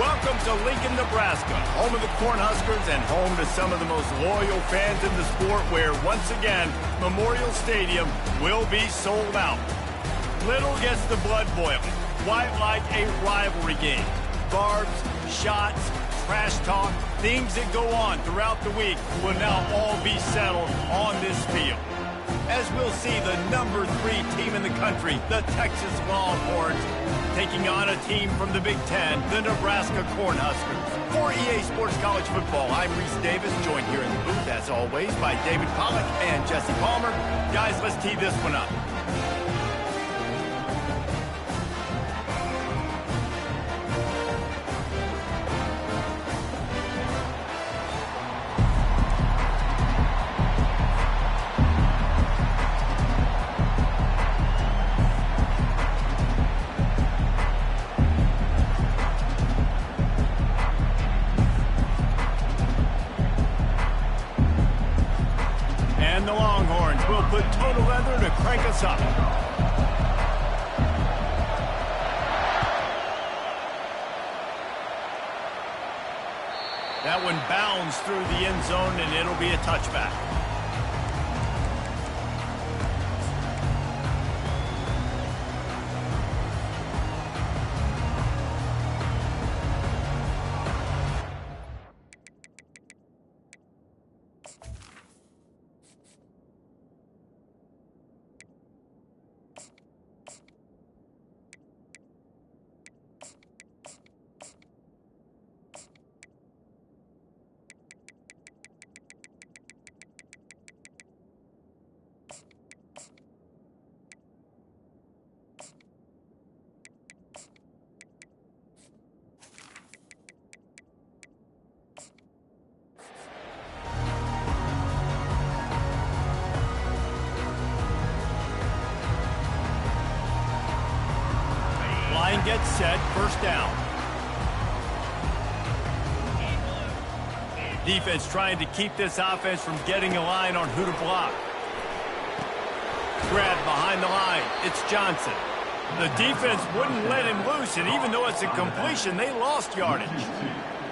Welcome to Lincoln, Nebraska, home of the Cornhuskers and home to some of the most loyal fans in the sport where, once again, Memorial Stadium will be sold out. Little gets the blood boiling, quite like a rivalry game. Barbs, shots, trash talk, things that go on throughout the week will now all be settled on this field. As we'll see the number 3 team in the country, the Texas Longhorns, taking on a team from the Big Ten, the Nebraska Cornhuskers. For EA Sports College Football, I'm Reese Davis, joined here in the booth, as always, by David Pollack and Jesse Palmer. Guys, let's tee this one up. And the Longhorns will put total leather to crank us up. That one bounds through the end zone, and it'll be a touchback. Line gets set, first down. Defense trying to keep this offense from getting a line on who to block. Grab behind the line. It's Johnson. The defense wouldn't let him loose, and even though it's a completion, they lost yardage.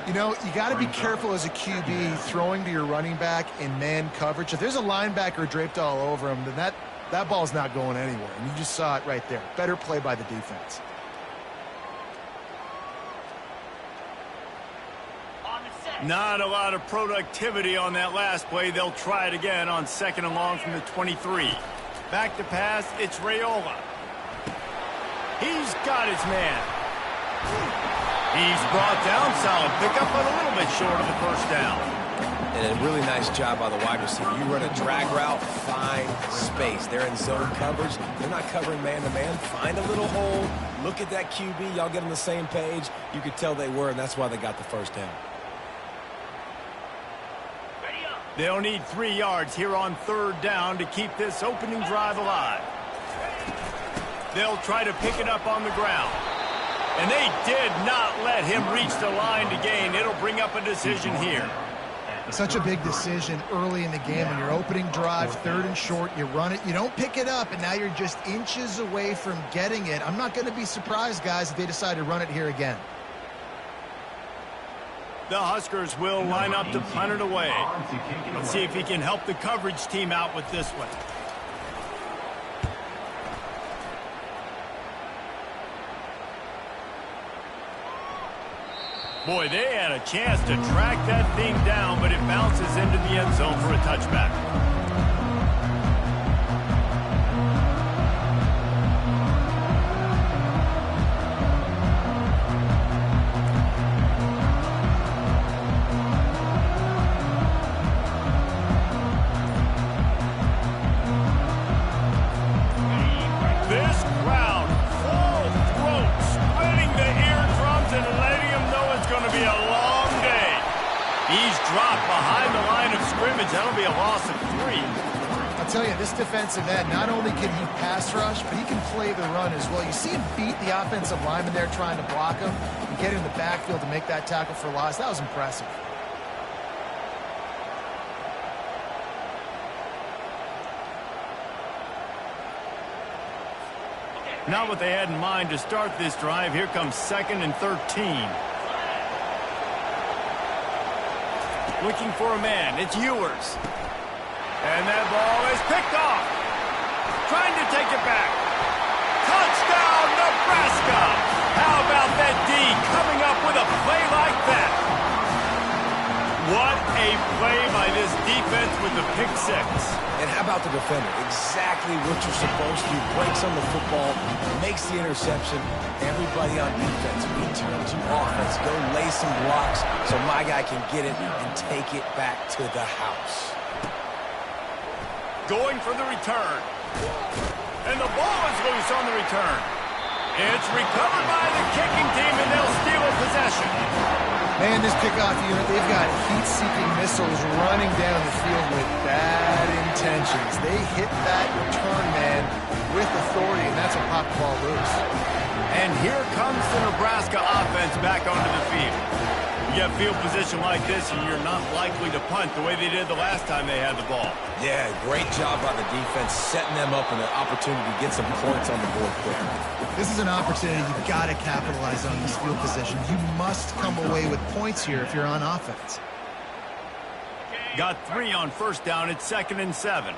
You know, you got to be careful as a QB throwing to your running back in man coverage. If there's a linebacker draped all over him, then that ball's not going anywhere. And you just saw it right there. Better play by the defense. Not a lot of productivity on that last play. They'll try it again on 2nd and long from the 23. Back to pass, it's Raiola. He's got his man. He's brought down, solid pickup, but a little bit short of the first down. And a really nice job by the wide receiver. You run a drag route, find space. They're in zone coverage. They're not covering man-to-man. Find a little hole. Look at that QB. Y'all get on the same page. You could tell they were, and that's why they got the first down. They'll need 3 yards here on 3rd down to keep this opening drive alive. They'll try to pick it up on the ground. And they did not let him reach the line to gain. It'll bring up a decision here. Such a big decision early in the game. When you're opening drive, 3rd and short, you run it, you don't pick it up, and now you're just inches away from getting it. I'm not going to be surprised, guys, if they decide to run it here again. The Huskers will line up to punt it away. Let's see if he can help the coverage team out with this one. Boy, they had a chance to track that thing down, but it bounces into the end zone for a touchback. Dropped behind the line of scrimmage. That'll be a loss of 3. I'll tell you, this defensive end, not only can he pass rush, but he can play the run as well. You see him beat the offensive lineman there trying to block him and get in the backfield to make that tackle for loss. That was impressive. Not what they had in mind to start this drive. Here comes 2nd and 13. Looking for a man. It's Ewers. And that ball is picked off. Trying to take it back. Touchdown, Nebraska! How about that D coming up with a play like that? What a play by this defense with the pick six. And how about the defender? Exactly what you're supposed to do. Breaks on the football, makes the interception. Everybody on defense, we turn to offense. Go lay some blocks so my guy can get it and take it back to the house. Going for the return. And the ball is loose on the return. It's recovered by the kicking team, and they'll steal a possession. Man, this kickoff unit, they've got heat-seeking missiles running down the field with bad intentions. They hit that return man with authority, and that's a pop ball loose. And here comes the Nebraska offense back onto the field. You get field position like this, and you're not likely to punt the way they did the last time they had the ball. Yeah, great job by the defense, setting them up and an opportunity to get some points on the board quick. This is an opportunity you've got to capitalize on this field position. You must come away with points here if you're on offense. Got 3 on first down. It's 2nd and 7.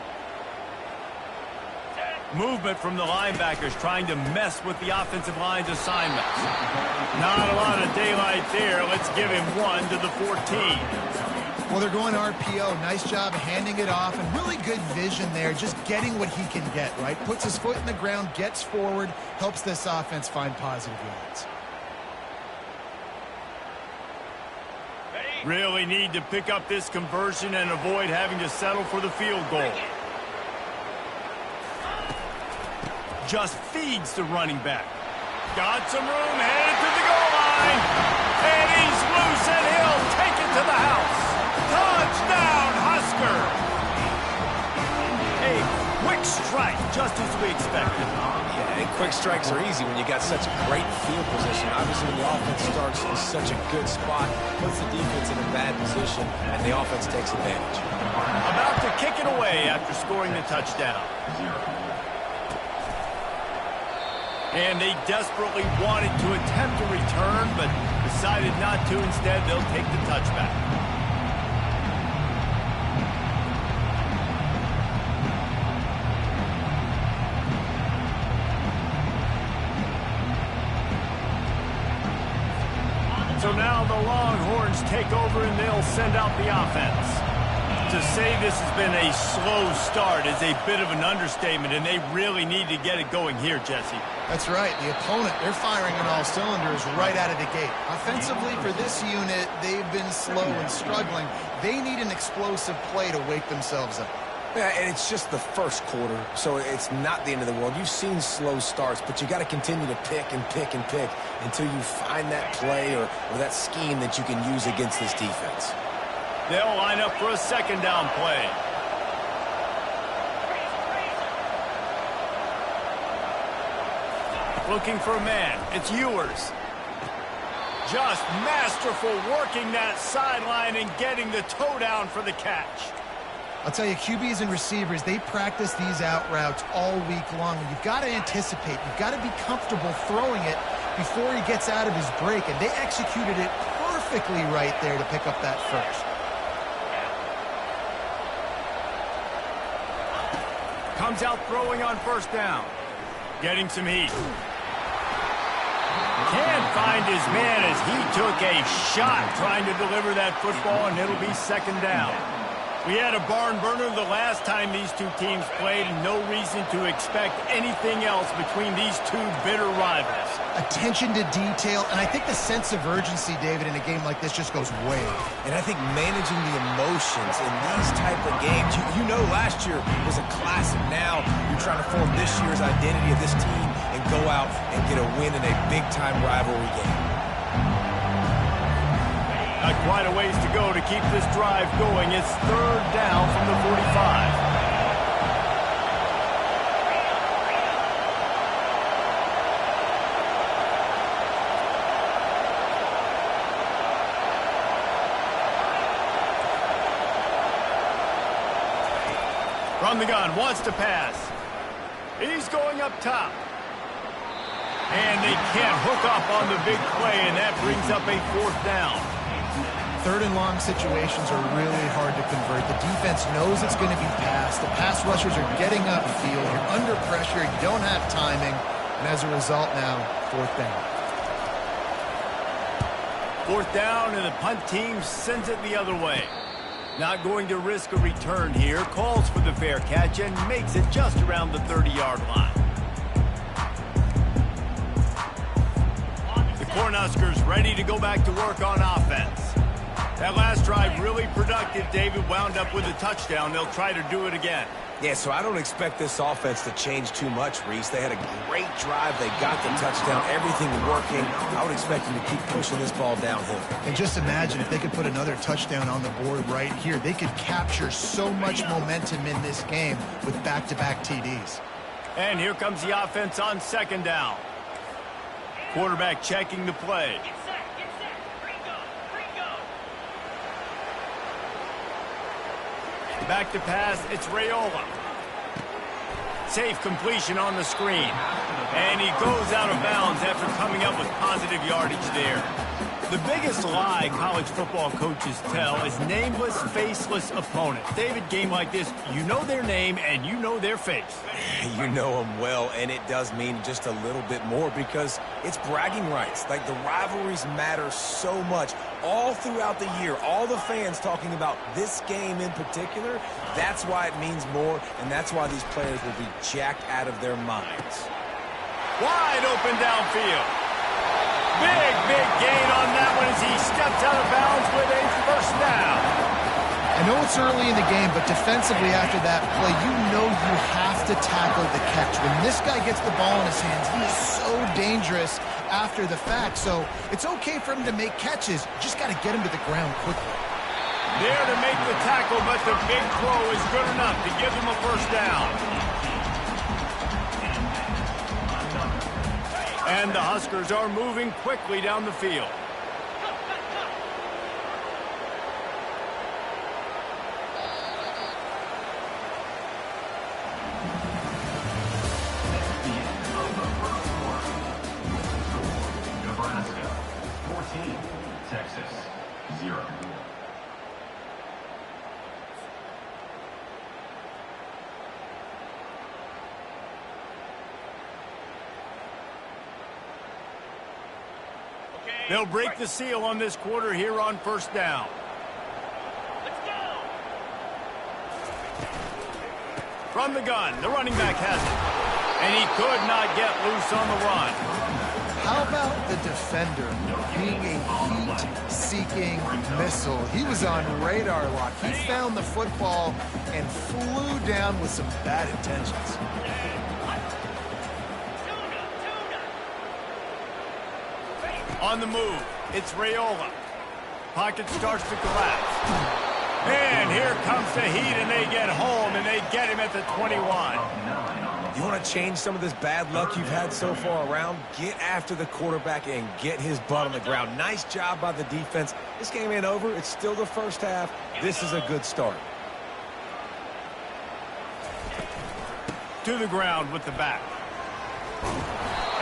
Movement from the linebackers trying to mess with the offensive line's assignments. Not a lot of daylight there. Let's give him 1 to the 14. Well, they're going RPO. Nice job handing it off, and really good vision there, just getting what he can get, right? Puts his foot in the ground, gets forward, helps this offense find positive yards. Really need to pick up this conversion and avoid having to settle for the field goal. Just feeds the running back. Got some room, headed to the goal line. And he's loose, and he'll take it to the house. Touchdown, Husker! A quick strike, just as we expected. Yeah, and quick strikes are easy when you got such a great field position. Obviously, when the offense starts in such a good spot, puts the defense in a bad position, and the offense takes advantage. About to kick it away after scoring the touchdown. And they desperately wanted to attempt a return, but decided not to. Instead, they'll take the touchback. So now the Longhorns take over, and they'll send out the offense. To say this has been a slow start is a bit of an understatement, and they really need to get it going here, Jesse. That's right. The opponent, they're firing on all cylinders right out of the gate. Offensively, for this unit, they've been slow and struggling. They need an explosive play to wake themselves up. Yeah, and it's just the first quarter, so it's not the end of the world. You've seen slow starts, but you got to continue to pick and pick and pick until you find that play or that scheme that you can use against this defense. They'll line up for a 2nd down play. Looking for a man. It's Ewers. Just masterful working that sideline and getting the toe down for the catch. I'll tell you, QBs and receivers, they practice these out routes all week long. And you've got to anticipate. You've got to be comfortable throwing it before he gets out of his break. And they executed it perfectly right there to pick up that first. Comes out throwing on first down. Getting some heat. Can't find his man as he took a shot trying to deliver that football, and it'll be 2nd down. We had a barn burner the last time these two teams played, and no reason to expect anything else between these two bitter rivals. Attention to detail, and I think the sense of urgency, David, in a game like this just goes way up. And I think managing the emotions in these type of games, you know last year was a classic. Now you're trying to form this year's identity of this team and go out and get a win in a big-time rivalry game. Not quite a ways to go to keep this drive going. It's 3rd down from the 45. From the gun, wants to pass. He's going up top. And they can't hook up on the big play, and that brings up a 4th down. Third and long situations are really hard to convert. The defense knows it's going to be passed. The pass rushers are getting upfield. You're under pressure. You don't have timing. And as a result now, fourth down. Fourth down, and the punt team sends it the other way. Not going to risk a return here. Calls for the fair catch and makes it just around the 30-yard line. The Cornhuskers ready to go back to work on offense. That last drive really productive. David wound up with a touchdown. They'll try to do it again. Yeah, so I don't expect this offense to change too much, Reese. They had a great drive. They got the touchdown. Everything working. I would expect them to keep pushing this ball downhill. And just imagine if they could put another touchdown on the board right here. They could capture so much momentum in this game with back-to-back TDs. And here comes the offense on second down. Quarterback checking the play. Back to pass, it's Raiola. Safe completion on the screen. And he goes out of bounds after coming up with positive yardage there. The biggest lie college football coaches tell is nameless, faceless opponents. David, game like this, you know their name and you know their face. You know them well, and it does mean just a little bit more because it's bragging rights. Like, the rivalries matter so much all throughout the year. All the fans talking about this game in particular, that's why it means more, and that's why these players will be jacked out of their minds. Wide open downfield. Big gain on that one as he steps out of bounds with a first down. I know it's early in the game, but defensively after that play, you know you have to tackle the catch. When this guy gets the ball in his hands, he is so dangerous after the fact. So it's okay for him to make catches. You just got to get him to the ground quickly. There to make the tackle, but the big throw is good enough to give him a first down. And the Huskers are moving quickly down the field. Nebraska 14, Texas 0. They'll break the seal on this quarter here on first down. Let's go. From the gun, the running back has it. And he could not get loose on the run. How about the defender being a heat-seeking missile? He was on radar lock. He found the football and flew down with some bad intentions. On the move, it's Raiola. Pocket starts to collapse. And here comes the heat, and they get home, and they get him at the 21. You want to change some of this bad luck you've had so far around? Get after the quarterback and get his butt on the ground. Nice job by the defense. This game ain't over. It's still the first half. This is a good start. To the ground with the back.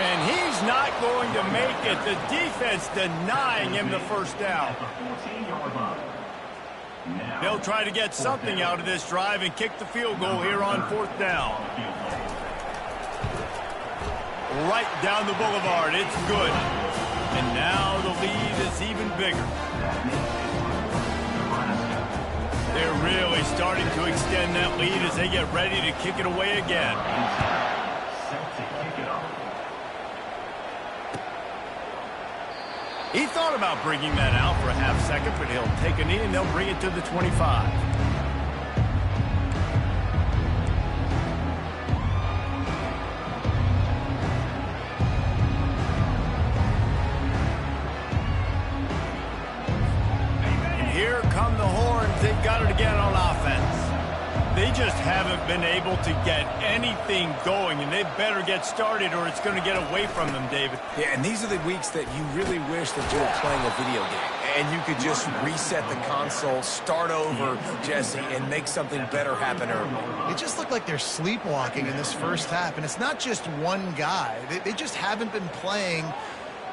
And he's not going to make it. The defense denying him the first down. They'll try to get something out of this drive and kick the field goal here on fourth down. Right down the boulevard. It's good. And now the lead is even bigger. They're really starting to extend that lead as they get ready to kick it away again. He thought about bringing that out for a half second, but he'll take a knee and they'll bring it to the 25. And here come the horns. They've got it again on offense. They just haven't been able to get anything going, and they better get started or it's going to get away from them, David. Yeah, and these are the weeks that you really wish that you were playing a video game. And you could just reset the console, start over, Jesse, and make something better happen early. It just looked like they're sleepwalking in this first half, and it's not just one guy. They just haven't been playing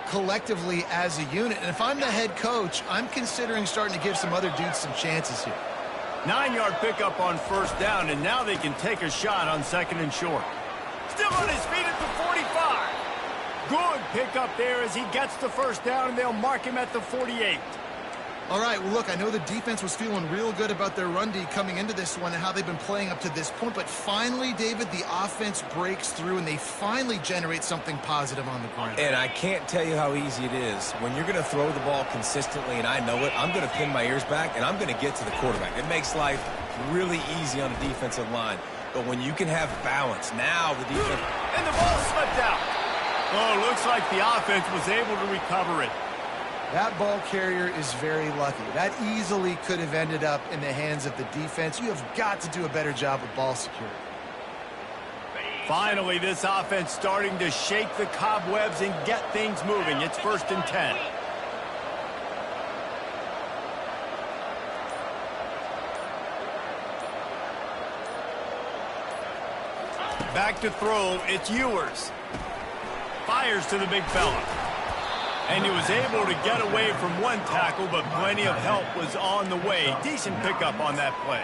collectively as a unit. And if I'm the head coach, I'm considering starting to give some other dudes some chances here. 9-yard pickup on first down, and now they can take a shot on 2nd and short. Still on his feet at the 45. Good pickup there as he gets the first down, and they'll mark him at the 48. All right, well, look, I know the defense was feeling real good about their run D coming into this one and how they've been playing up to this point, but finally, David, the offense breaks through, and they finally generate something positive on the ground. And I can't tell you how easy it is. When you're going to throw the ball consistently, and I know it, I'm going to pin my ears back, and I'm going to get to the quarterback. It makes life really easy on the defensive line. But when you can have balance, now the defense... And the ball slipped out. Oh, looks like the offense was able to recover it. That ball carrier is very lucky. That easily could have ended up in the hands of the defense. You have got to do a better job with ball security. Finally, this offense starting to shake the cobwebs and get things moving. It's 1st and 10. Back to throw, it's Ewers. Fires to the big fella. And he was able to get away from one tackle, but plenty of help was on the way. Decent pickup on that play.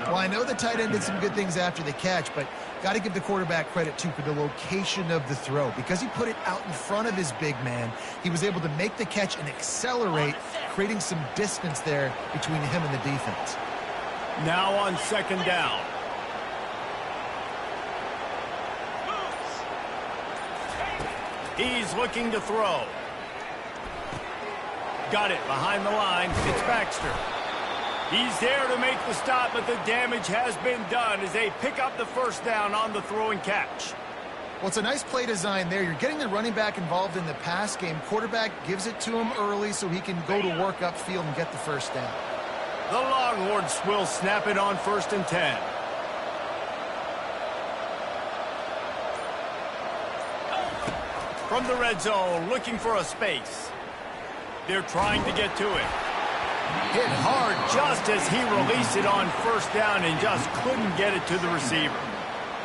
Well, I know the tight end did some good things after the catch, but got to give the quarterback credit, too, for the location of the throw. Because he put it out in front of his big man, he was able to make the catch and accelerate, creating some distance there between him and the defense. Now on 2nd down. He's looking to throw. Got it behind the line. It's Baxter. He's there to make the stop, but the damage has been done as they pick up the first down on the throw and catch. Well, it's a nice play design there. You're getting the running back involved in the pass game. Quarterback gives it to him early so he can go to work upfield and get the first down. The Longhorns will snap it on 1st and 10. From the red zone, looking for a space. They're trying to get to it. Hit hard just as he released it on first down and just couldn't get it to the receiver.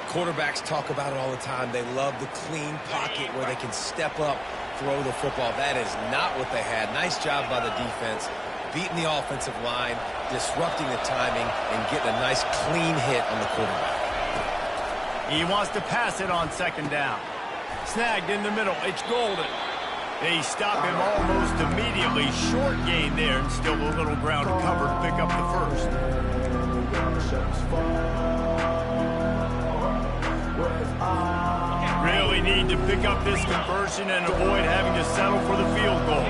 Quarterbacks talk about it all the time. They love the clean pocket where they can step up, throw the football. That is not what they had. Nice job by the defense, beating the offensive line, disrupting the timing, and getting a nice clean hit on the quarterback. He wants to pass it on 2nd down. Snagged in the middle. It's Golden. They stop him almost immediately. Short gain there, and still a little ground cover to pick up the first. Really need to pick up this conversion and avoid having to settle for the field goal.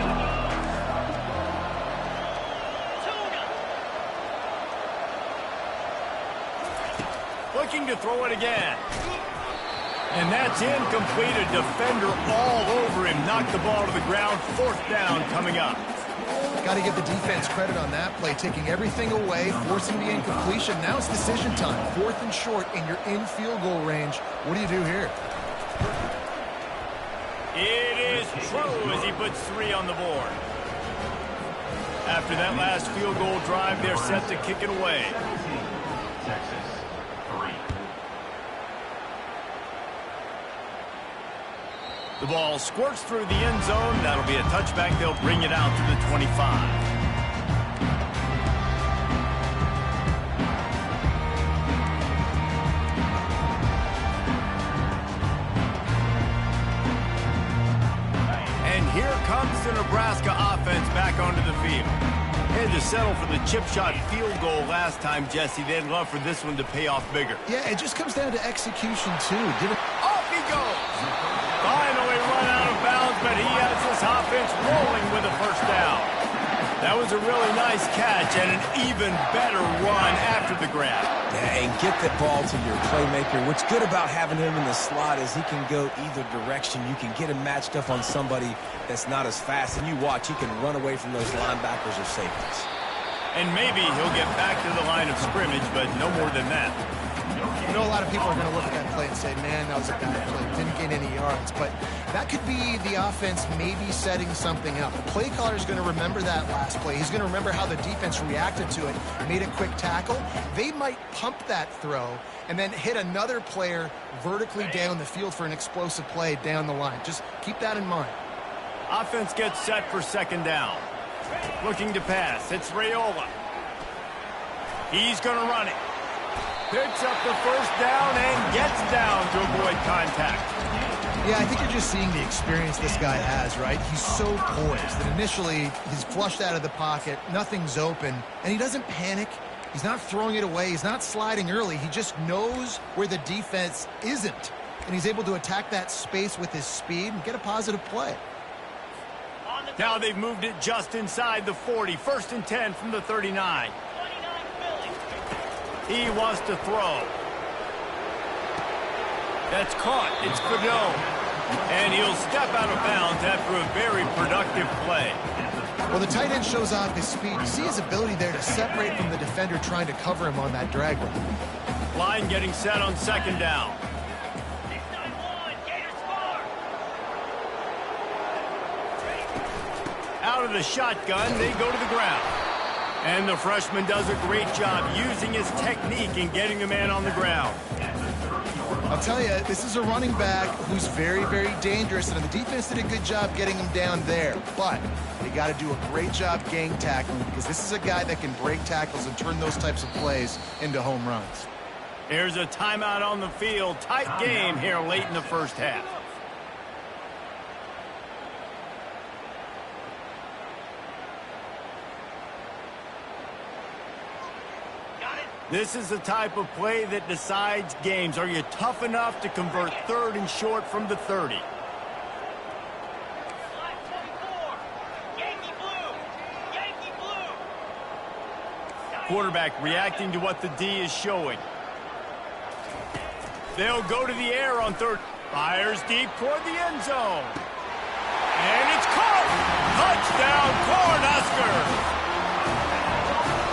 Looking to throw it again. And that's incomplete. A defender all over him. Knocked the ball to the ground. 4th down coming up. Got to give the defense credit on that play, taking everything away, forcing the incompletion. Now it's decision time. 4th and short, and you're in field goal range. What do you do here? It is true as he puts 3 on the board. After that last field goal drive, they're set to kick it away. Texas, 3. The ball squirts through the end zone. That'll be a touchback. They'll bring it out to the 25. And here comes the Nebraska offense back onto the field. Had to settle for the chip shot field goal last time, Jesse. They'd love for this one to pay off bigger. Yeah, it just comes down to execution, too. Off he goes! Finally run out of bounds, but he has this offense rolling with a first down. That was a really nice catch and an even better run after the grab. Yeah, and get that ball to your playmaker. What's good about having him in the slot is he can go either direction. You can get him matched up on somebody that's not as fast, and you watch, he can run away from those linebackers or safeties. And maybe he'll get back to the line of scrimmage, but no more than that. You know, a lot of people are going to look at that play and say, man, that was a bad play. Didn't gain any yards. But that could be the offense maybe setting something up. The play caller is going to remember that last play. He's going to remember how the defense reacted to it, made a quick tackle. They might pump that throw and then hit another player vertically down the field for an explosive play down the line. Just keep that in mind. Offense gets set for second down. Looking to pass. It's Raiola. He's going to run it. Picks up the first down and gets down to avoid contact. Yeah, I think you're just seeing the experience this guy has, right? He's so poised that initially he's flushed out of the pocket, nothing's open, and he doesn't panic. He's not throwing it away. He's not sliding early. He just knows where the defense isn't, and he's able to attack that space with his speed and get a positive play. Now they've moved it just inside the 40. 1st and 10 from the 39. He wants to throw. That's caught. It's Cofl. And he'll step out of bounds after a very productive play. Well, the tight end shows off his speed. You see his ability there to separate from the defender trying to cover him on that drag route. Line getting set on second down. Out of the shotgun, they go to the ground. And the freshman does a great job using his technique and getting the man on the ground. I'll tell you, this is a running back who's very, very dangerous, and the defense did a good job getting him down there. But they got to do a great job gang tackling, because this is a guy that can break tackles and turn those types of plays into home runs. Here's a timeout on the field. Tight game here late in the first half. This is the type of play that decides games. Are you tough enough to convert 3rd and short from the 30? Quarterback reacting to what the D is showing. They'll go to the air on 3rd. Fires deep toward the end zone. And it's caught! Touchdown, Cornhuskers!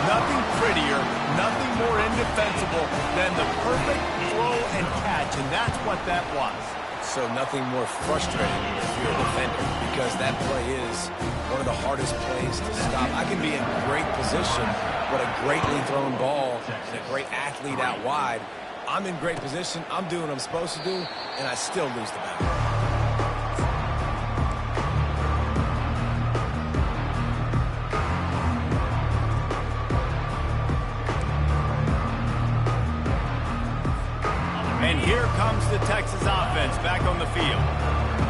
Nothing prettier, nothing more indefensible than the perfect throw and catch, and that's what that was. So nothing more frustrating if you're a defender, because that play is one of the hardest plays to stop. I can be in great position, but a greatly thrown ball and a great athlete out wide, I'm in great position, I'm doing what I'm supposed to do, and I still lose the battle. And here comes the Texas offense back on the field.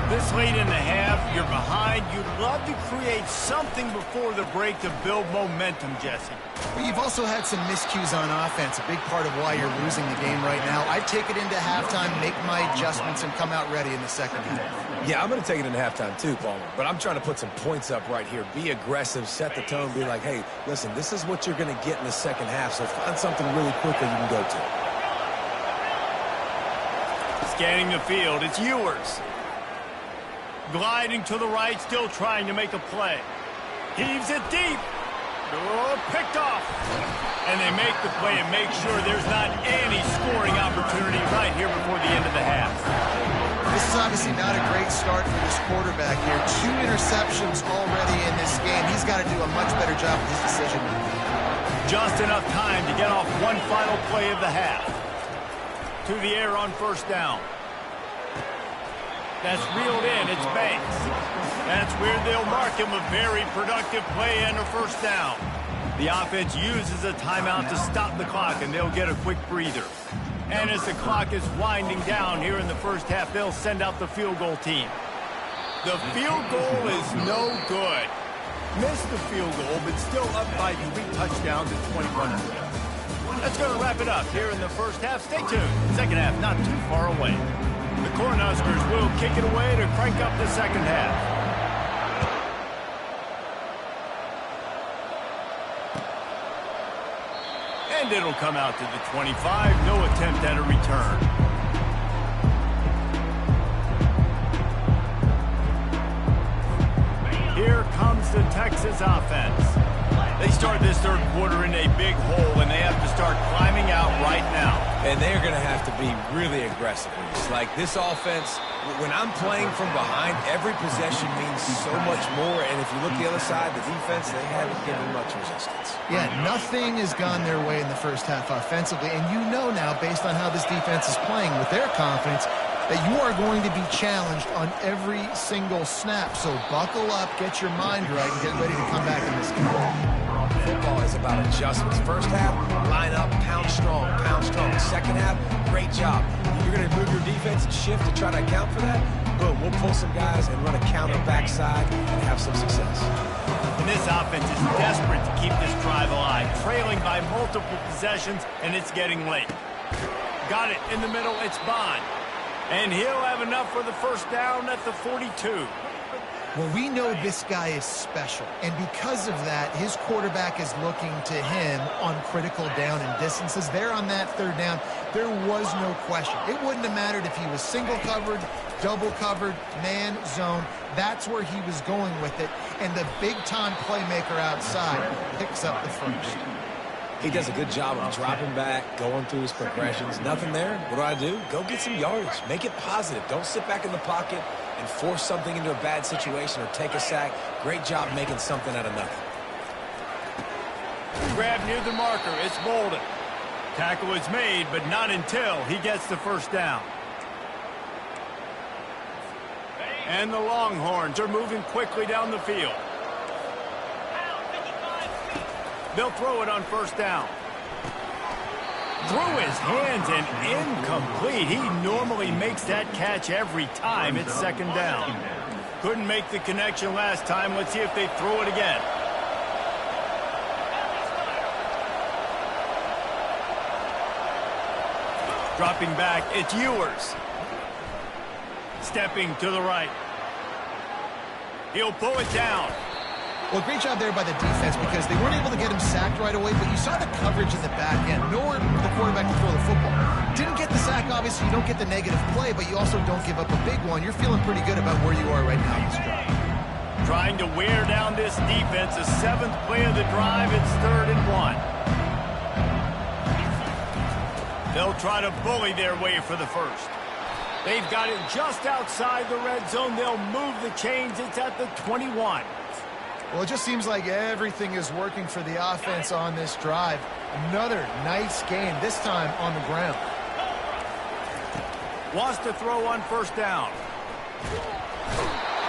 This late in the half, you're behind. You'd love to create something before the break to build momentum, Jesse. But you've also had some miscues on offense, a big part of why you're losing the game right now. I'd take it into halftime, make my adjustments, and come out ready in the second half. Yeah, I'm going to take it into halftime too, Palmer. But I'm trying to put some points up right here. Be aggressive, set the tone, be like, hey, listen, this is what you're going to get in the second half, so find something really quickly you can go to. Scanning the field, it's Ewers. Gliding to the right, still trying to make a play. Heaves it deep. Oh, picked off. And they make the play and make sure there's not any scoring opportunity right here before the end of the half. This is obviously not a great start for this quarterback here. 2 interceptions already in this game. He's got to do a much better job with his decision. Just enough time to get off one final play of the half. To the air on first down. That's reeled in. It's Banks. That's where they'll mark him a very productive play and a first down. The offense uses a timeout to stop the clock, and they'll get a quick breather. And as the clock is winding down here in the first half, they'll send out the field goal team. The field goal is no good. Missed the field goal, but still up by 3 touchdowns at 21 points. That's going to wrap it up here in the first half. Stay tuned. Second half not too far away. The Cornhuskers will kick it away to crank up the second half. And it'll come out to the 25. No attempt at a return. Here comes the Texas offense. They start this third quarter in a big hole, and they have to start climbing out right now. And they're going to have to be really aggressive. It's like this offense, when I'm playing from behind, every possession means so much more. And if you look the other side, the defense, they haven't given much resistance. Yeah, nothing has gone their way in the first half offensively. And you know now, based on how this defense is playing with their confidence, that you are going to be challenged on every single snap. So buckle up, get your mind right, and get ready to come back in this game. Football is about adjustments. First half, line up, pound strong, pound strong. Second half, great job. You're going to move your defense and shift to try to account for that. Boom, we'll pull some guys and run a counter backside and have some success. And this offense is desperate to keep this drive alive, trailing by multiple possessions, and it's getting late. Got it in the middle, it's Bond. And he'll have enough for the first down at the 42. Well, we know this guy is special, and because of that, his quarterback is looking to him on critical down and distances. There on that third down, there was no question. It wouldn't have mattered if he was single covered, double covered, man, zone. That's where he was going with it, and the big-time playmaker outside picks up the first. He does a good job of dropping back, going through his progressions. Nothing there. What do? Go get some yardage. Make it positive. Don't sit back in the pocket and force something into a bad situation or take a sack. Great job making something out of nothing. Grab near the marker. It's Bolden. Tackle is made, but not until he gets the first down. And the Longhorns are moving quickly down the field. They'll throw it on first down. Through his hands and incomplete. He normally makes that catch every time. It's second down. Couldn't make the connection last time. Let's see if they throw it again. Dropping back, it's Ewers. Stepping to the right. He'll pull it down. Well, great job there by the defense because they weren't able to get him sacked right away, but you saw the coverage in the back end. Nowhere for the quarterback to throw the football. Didn't get the sack, obviously. You don't get the negative play, but you also don't give up a big one. You're feeling pretty good about where you are right now in this drive. Trying to wear down this defense. The seventh play of the drive. It's 3rd and 1. They'll try to bully their way for the first. They've got it just outside the red zone. They'll move the chains. It's at the 21. Well, it just seems like everything is working for the offense on this drive. Another nice game, this time on the ground. Wants to throw on first down.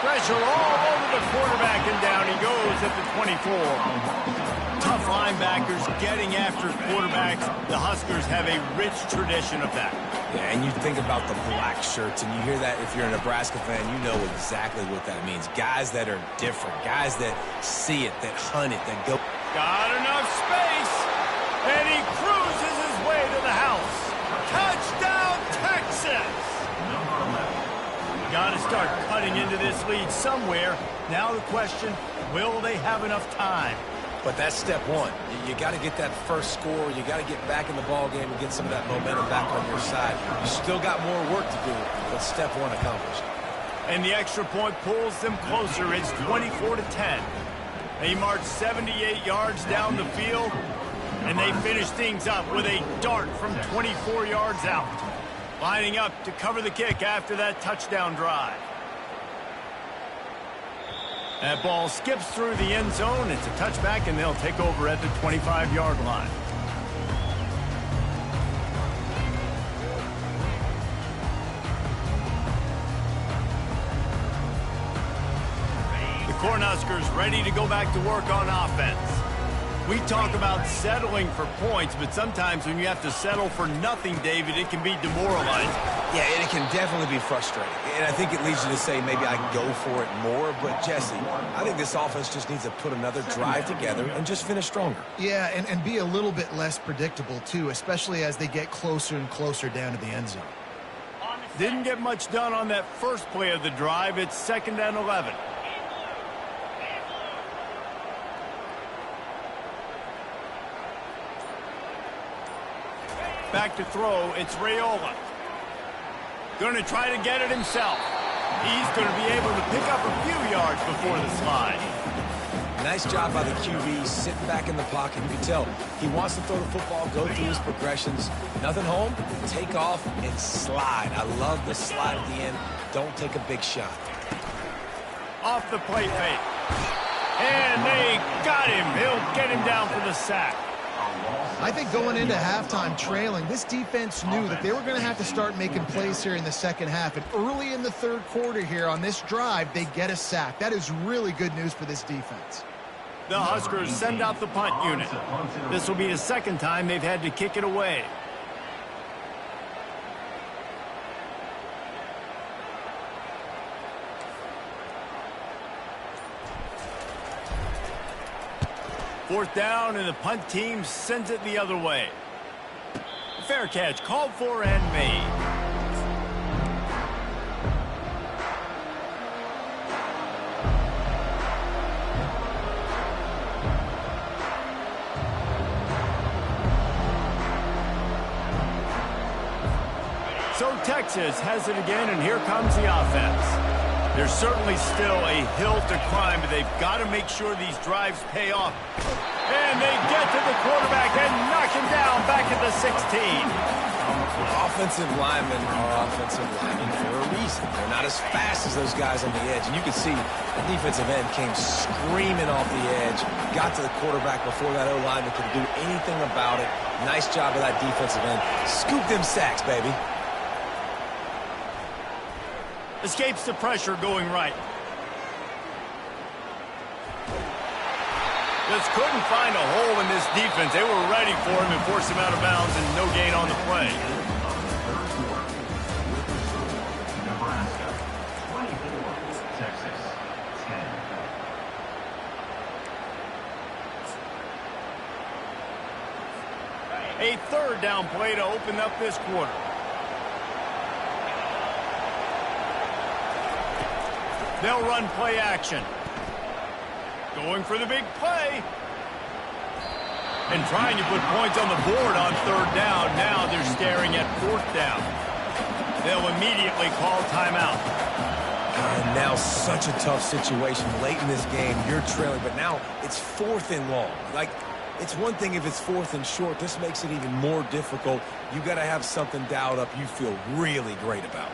Pressure all over the quarterback, and down he goes at the 24. Tough linebackers getting after quarterbacks. The Huskers have a rich tradition of that. Yeah, and you think about the black shirts, and you hear that if you're a Nebraska fan, you know exactly what that means. Guys that are different, guys that see it, that hunt it, that go. Got enough space, and he cruises his way to the house. Touchdown, Texas! Got to start cutting into this lead somewhere. Now the question, will they have enough time? But that's step one. You got to get that first score. You got to get back in the ball game and get some of that momentum back on your side. You still got more work to do, but step one accomplished. And the extra point pulls them closer. It's 24-10. They march 78 yards down the field, and they finish things up with a dart from 24 yards out. Lining up to cover the kick after that touchdown drive. That ball skips through the end zone. It's a touchback, and they'll take over at the 25-yard line. The Cornhuskers ready to go back to work on offense. We talk about settling for points, but sometimes when you have to settle for nothing, David, it can be demoralizing. Yeah, and it can definitely be frustrating. And I think it leads you to say maybe I can go for it more. But, Jesse, I think this offense just needs to put another drive together and just finish stronger. Yeah, and be a little bit less predictable, too, especially as they get closer and closer down to the end zone. Didn't get much done on that first play of the drive. It's 2nd and 11. Back to throw, it's Raiola. Going to try to get it himself. He's going to be able to pick up a few yards before the slide. Nice job by the QB, sitting back in the pocket. You can tell he wants to throw the football, go through his progressions. Nothing home, take off and slide. I love the slide at the end. Don't take a big shot. Off the play fake. And they got him. He'll get him down for the sack. I think going into halftime trailing, this defense knew that they were going to have to start making plays here in the second half. And early in the third quarter here on this drive, they get a sack. That is really good news for this defense. The Huskers send out the punt unit. This will be the second time they've had to kick it away. Fourth down, and the punt team sends it the other way. Fair catch, called for and made. So Texas has it again, and here comes the offense. There's certainly still a hill to climb, but they've got to make sure these drives pay off. And they get to the quarterback and knock him down back at the 16. Offensive linemen are offensive linemen for a reason. They're not as fast as those guys on the edge. And you can see the defensive end came screaming off the edge, got to the quarterback before that O-lineman could do anything about it. Nice job of that defensive end. Scoop them sacks, baby. Escapes the pressure going right. Just couldn't find a hole in this defense. They were ready for him and forced him out of bounds, and no gain on the play. Nebraska 24, Texas 10. A third down play to open up this quarter. They'll run play action. Going for the big play. And trying to put points on the board on third down. Now they're staring at fourth down. They'll immediately call timeout. And now such a tough situation late in this game. You're trailing, but now it's fourth and long. Like, it's one thing if it's fourth and short. This makes it even more difficult. You got to have something dialed up you feel really great about.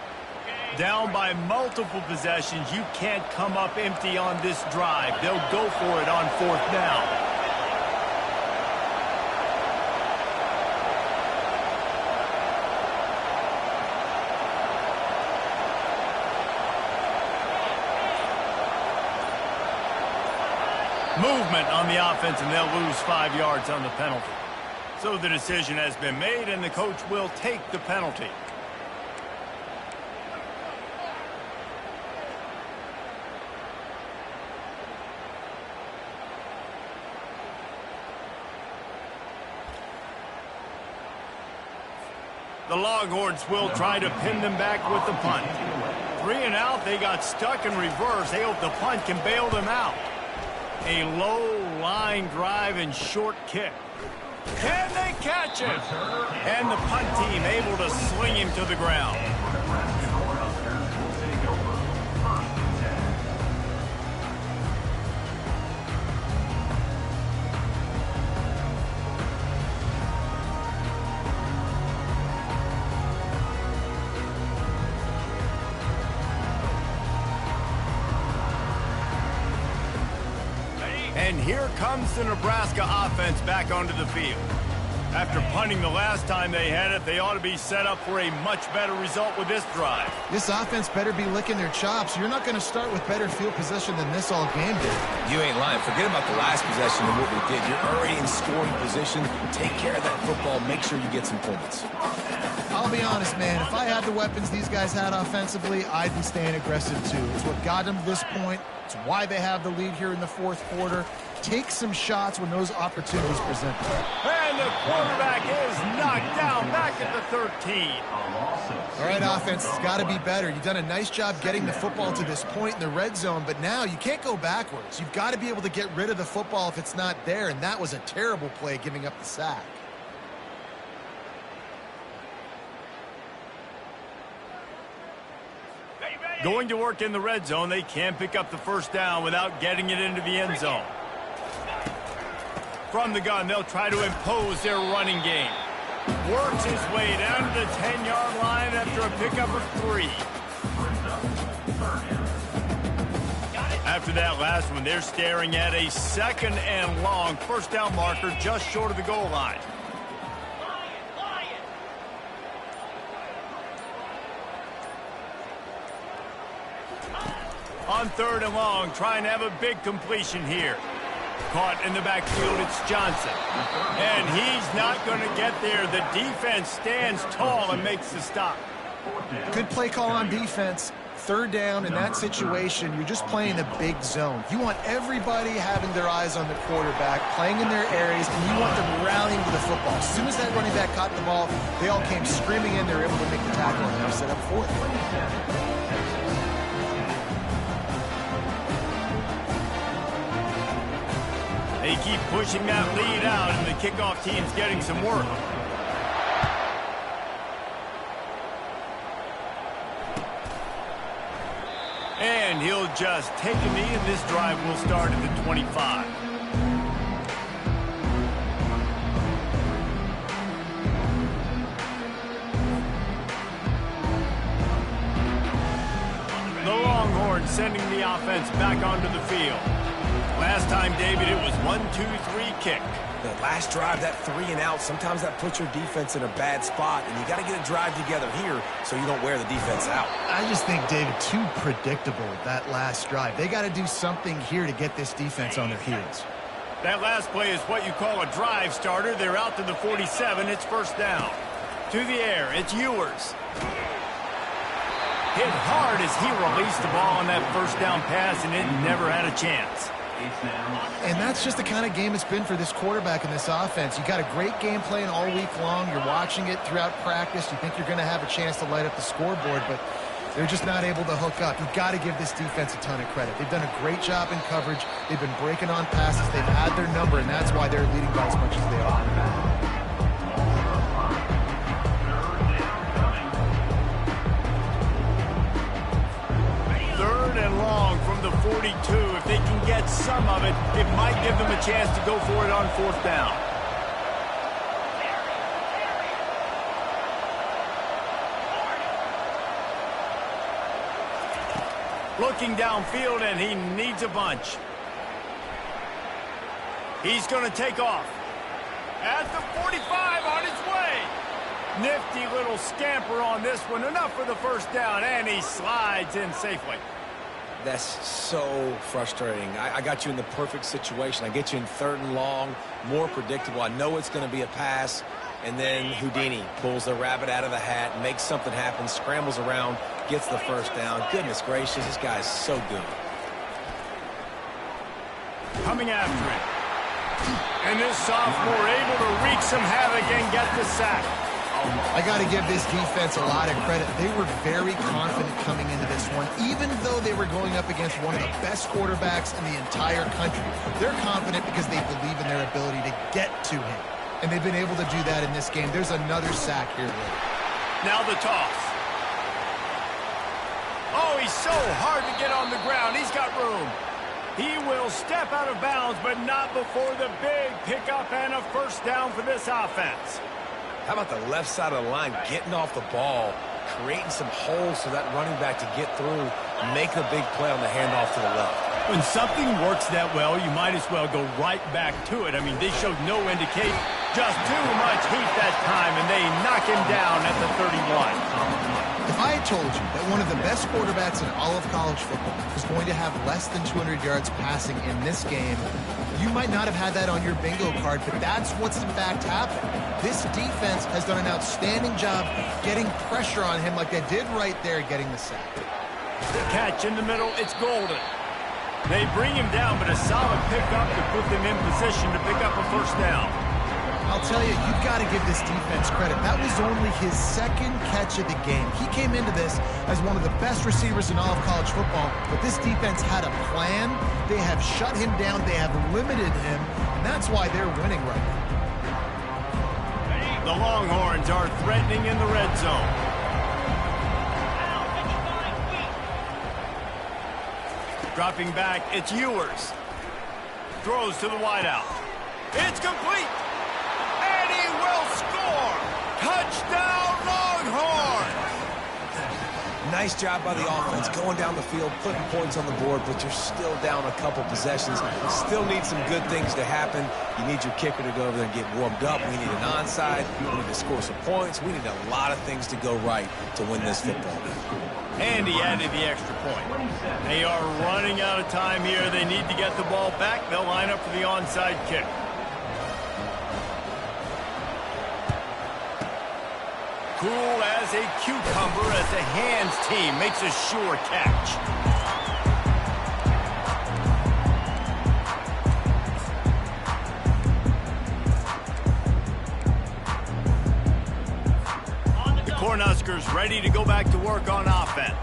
Down by multiple possessions, you can't come up empty on this drive. They'll go for it on fourth down. Movement on the offense, and they'll lose 5 yards on the penalty. So the decision has been made, and the coach will take the penalty. The Longhorns will try to pin them back with the punt. 3 and out, they got stuck in reverse. They hope the punt can bail them out. A low line drive and short kick. Can they catch him? And the punt team able to sling him to the ground. And here comes the Nebraska offense back onto the field. After punting the last time they had it, they ought to be set up for a much better result with this drive. This offense better be licking their chops. You're not going to start with better field position than this all game did. You ain't lying. Forget about the last possession and what we did. You're already in scoring position. Take care of that football. Make sure you get some points. I'll be honest, man. If I had the weapons these guys had offensively, I'd be staying aggressive too. It's what got them to this point. It's why they have the lead here in the fourth quarter. Take some shots when those opportunities present them. And the quarterback is knocked down back at the 13. All right, offense, it's got to be better. You've done a nice job getting the football to this point in the red zone, but now you can't go backwards. You've got to be able to get rid of the football if it's not there, and that was a terrible play giving up the sack. Going to work in the red zone, they can pick up the first down without getting it into the end zone. From the gun, they'll try to impose their running game. Works his way down to the 10-yard line after a pickup of 3. After that last one, they're staring at a 2nd and long. First down marker just short of the goal line. On 3rd and long, trying to have a big completion here. Caught in the backfield, it's Johnson. And he's not going to get there. The defense stands tall and makes the stop. Good play call on defense. 3rd down in that situation, you're just playing the big zone. You want everybody having their eyes on the quarterback, playing in their areas, and you want them rallying to the football. As soon as that running back caught the ball, they all came screaming in. They were able to make the tackle and now set up 4th. They keep pushing that lead out, and the kickoff team's getting some work. And he'll just take a knee, and this drive will start at the 25. The Longhorns sending the offense back onto the field. Last time, David, it was 1-2-3 kick. The last drive, that 3 and out, sometimes that puts your defense in a bad spot, and you got to get a drive together here so you don't wear the defense out. I just think, David, too predictable, that last drive. They got to do something here to get this defense on their heels. That last play is what you call a drive starter. They're out to the 47. It's 1st down. To the air, it's Ewers. Hit hard as he released the ball on that 1st down pass, and it never had a chance. And that's just the kind of game it's been for this quarterback in this offense. You got a great game plan all week long. You're watching it throughout practice. You think you're going to have a chance to light up the scoreboard, but they're just not able to hook up. You've got to give this defense a ton of credit. They've done a great job in coverage. They've been breaking on passes. They've had their number, and that's why they're leading by as much as they are. The 42. If they can get some of it, it might give them a chance to go for it on 4th down. Looking downfield, and he needs a bunch. He's going to take off. At the 45, on his way. Nifty little scamper on this one. Enough for the 1st down, and he slides in safely. That's so frustrating. I got you in the perfect situation. I get you in 3rd and long, more predictable. I know it's going to be a pass, and then Houdini pulls the rabbit out of the hat, makes something happen, scrambles around, gets the 1st down. Goodness gracious, this guy's so good. Coming after it. And this sophomore able to wreak some havoc and get the sack. I got to give this defense a lot of credit. They were very confident coming into this one, even though they were going up against one of the best quarterbacks in the entire country. They're confident because they believe in their ability to get to him, and they've been able to do that in this game. There's another sack here. Now the toss. Oh, he's so hard to get on the ground. He's got room. He will step out of bounds, but not before the big pickup and a 1st down for this offense. How about the left side of the line, getting off the ball, creating some holes for that running back to get through, making a big play on the handoff to the left. When something works that well, you might as well go right back to it. I mean, they showed no indication, just too much heat that time, and they knock him down at the 31. If I had told you that one of the best quarterbacks in all of college football was going to have less than 200 yards passing in this game, you might not have had that on your bingo card, but that's what's in fact happened. This defense has done an outstanding job getting pressure on him like they did right there, getting the sack. Catch in the middle, it's Golden. They bring him down, but a solid pickup to put them in position to pick up a 1st down. I'll tell you, you've got to give this defense credit. That was only his 2nd catch of the game. He came into this as one of the best receivers in all of college football, but this defense had a plan. They have shut him down. They have limited him, and that's why they're winning right now. The Longhorns are threatening in the red zone. Dropping back, it's Ewers. Throws to the wideout. It's complete. And he will score. Touchdown, Longhorns. nice job by the offense, going down the field, putting points on the board, but you're still down a couple possessions. Still need some good things to happen. You need your kicker to go over there and get warmed up. We need an onside. We need to score some points. We need a lot of things to go right to win this football game. And he added the extra point. They are running out of time here. They need to get the ball back. They'll line up for the onside kick. Cool as a cucumber as the hands team makes a sure catch. The Cornhuskers ready to go back to work on offense.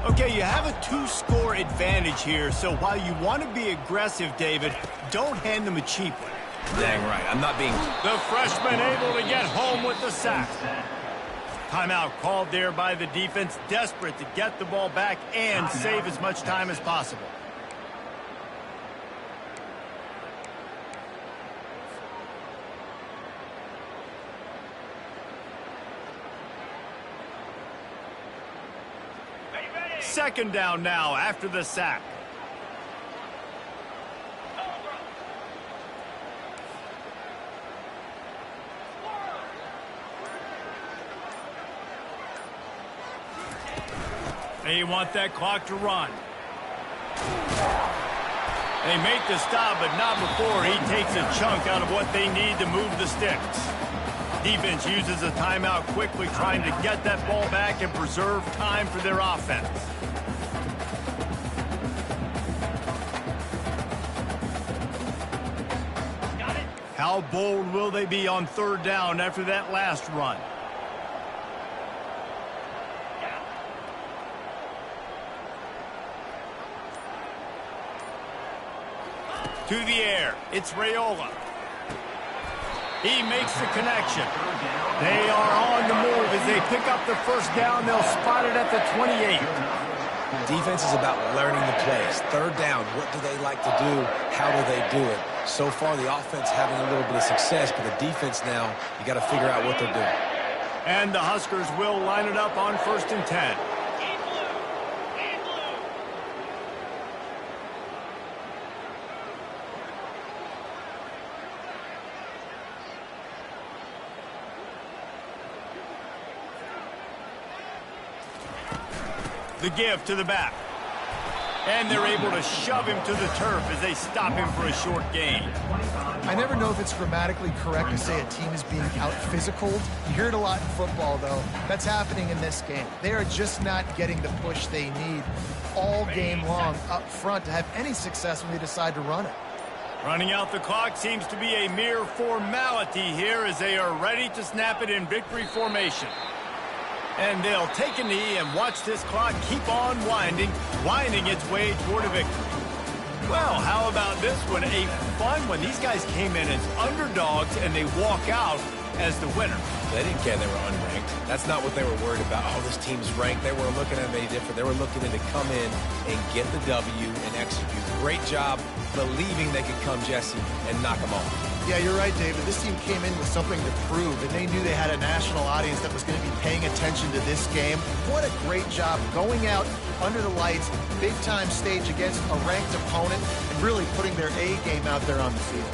Okay, you have a two-score advantage here, so while you want to be aggressive, David, don't hand them a cheap one. Dang right. I'm not being... The freshman able to get home with the sack. Timeout called there by the defense, desperate to get the ball back and save as much time as possible. Second down now after the sack. They want that clock to run. They make the stop, but not before he takes a chunk out of what they need to move the sticks. Defense uses a timeout quickly, trying to get that ball back and preserve time for their offense. How bold will they be on third down after that last run? To the air, it's Raiola. He makes the connection. They are on the move as they pick up the first down. They'll spot it at the 28. Defense is about learning the plays. Third down, what do they like to do? How do they do it? So far, the offense having a little bit of success, but the defense now, you got to figure out what they're doing. And the Huskers will line it up on 1st and 10. The give to the back. And they're able to shove him to the turf as they stop him for a short gain. I never know if it's grammatically correct to say a team is being out-physicaled. You hear it a lot in football, though. That's happening in this game. They are just not getting the push they need all game long up front to have any success when they decide to run it. Running out the clock seems to be a mere formality here as they are ready to snap it in victory formation. And they'll take a knee and watch this clock keep on winding its way toward a victory. Well, how about this one? A fun one. These guys came in as underdogs, and they walk out as the winner. They didn't care they were unranked. That's not what they were worried about. Oh, this team's ranked. They weren't looking at any different. They were looking to come in and get the W and execute. Great job believing they could come, Jesse, and knock them off. Yeah, you're right, David. This team came in with something to prove, and they knew they had a national audience that was going to be paying attention to this game. What a great job going out under the lights, big-time stage against a ranked opponent, and really putting their A game out there on the field.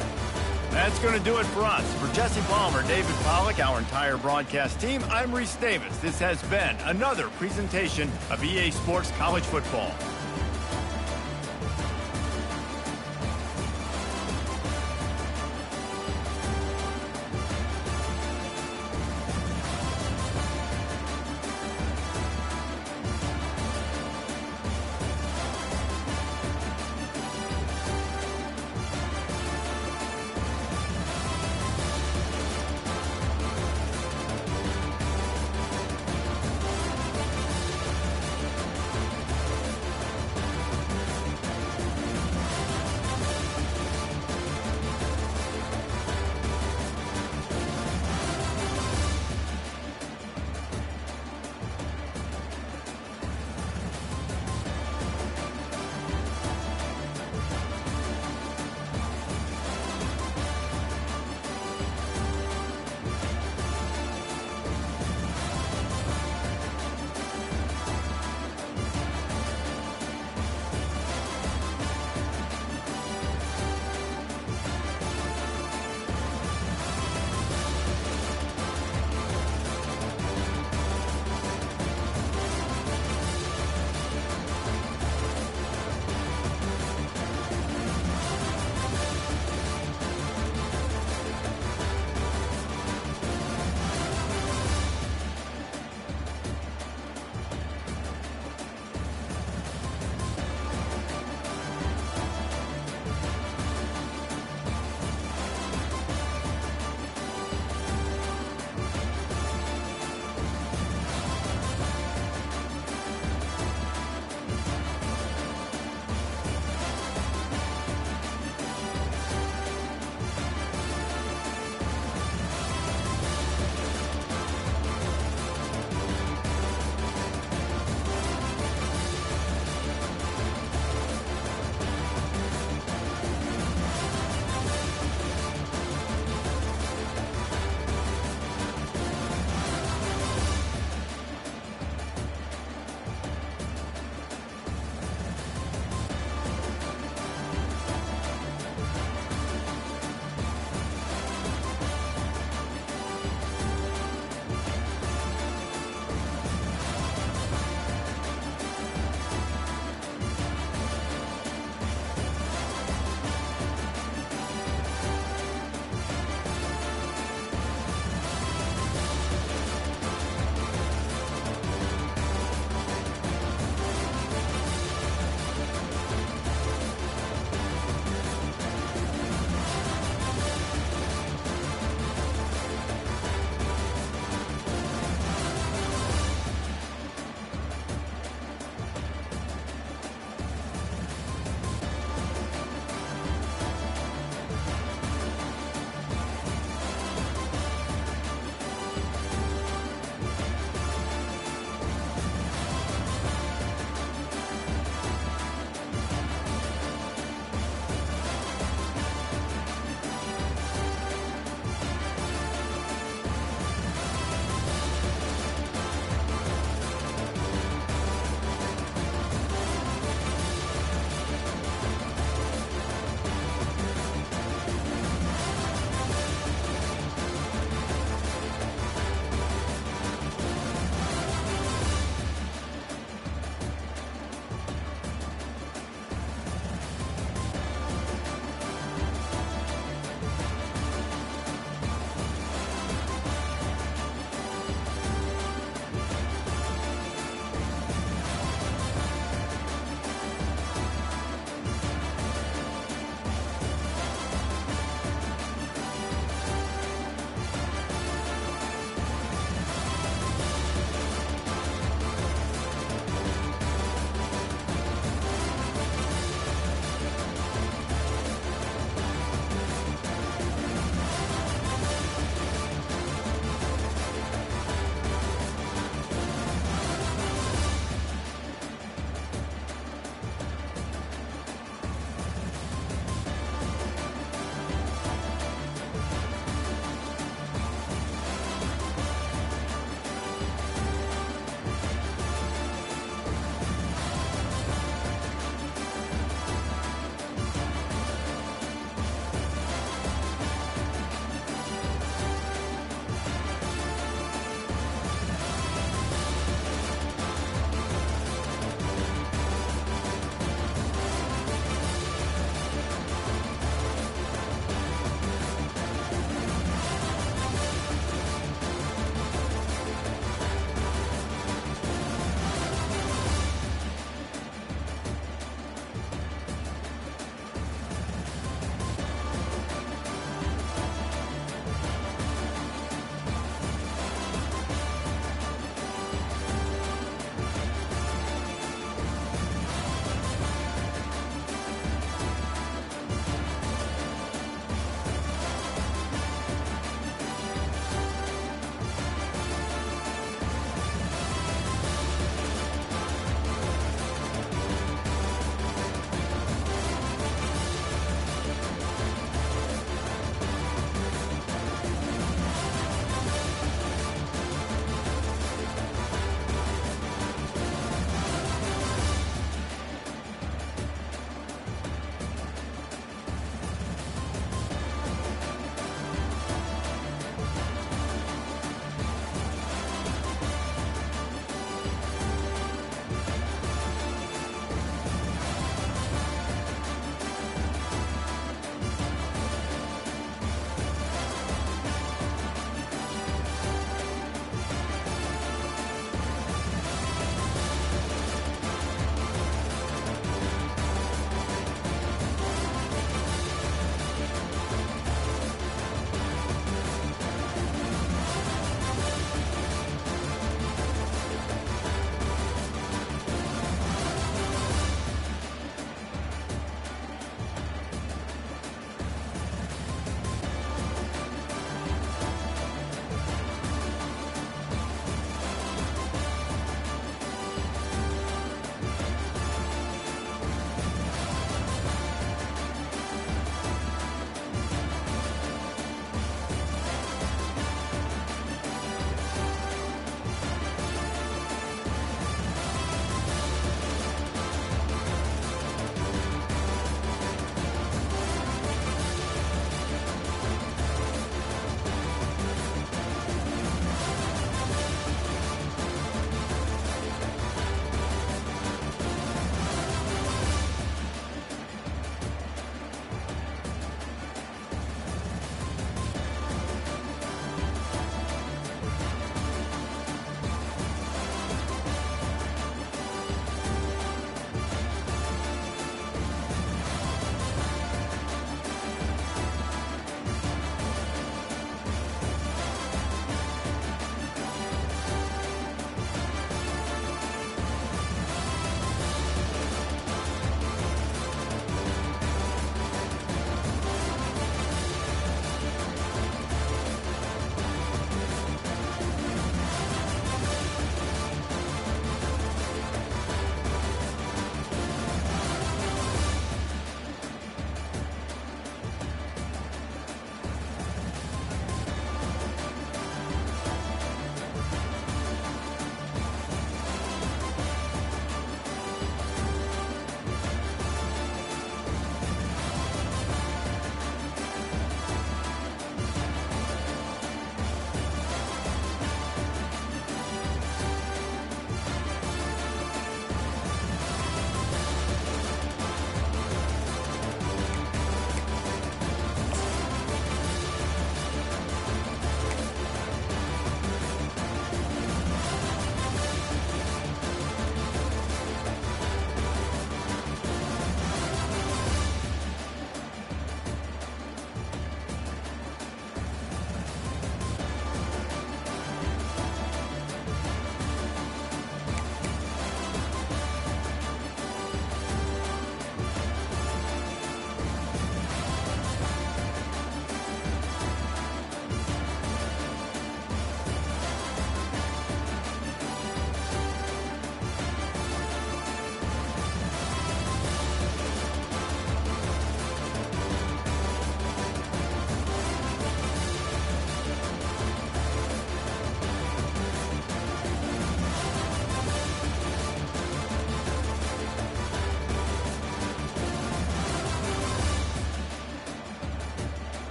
That's going to do it for us. For Jesse Palmer, David Pollack, our entire broadcast team, I'm Reese Davis. This has been another presentation of EA Sports College Football.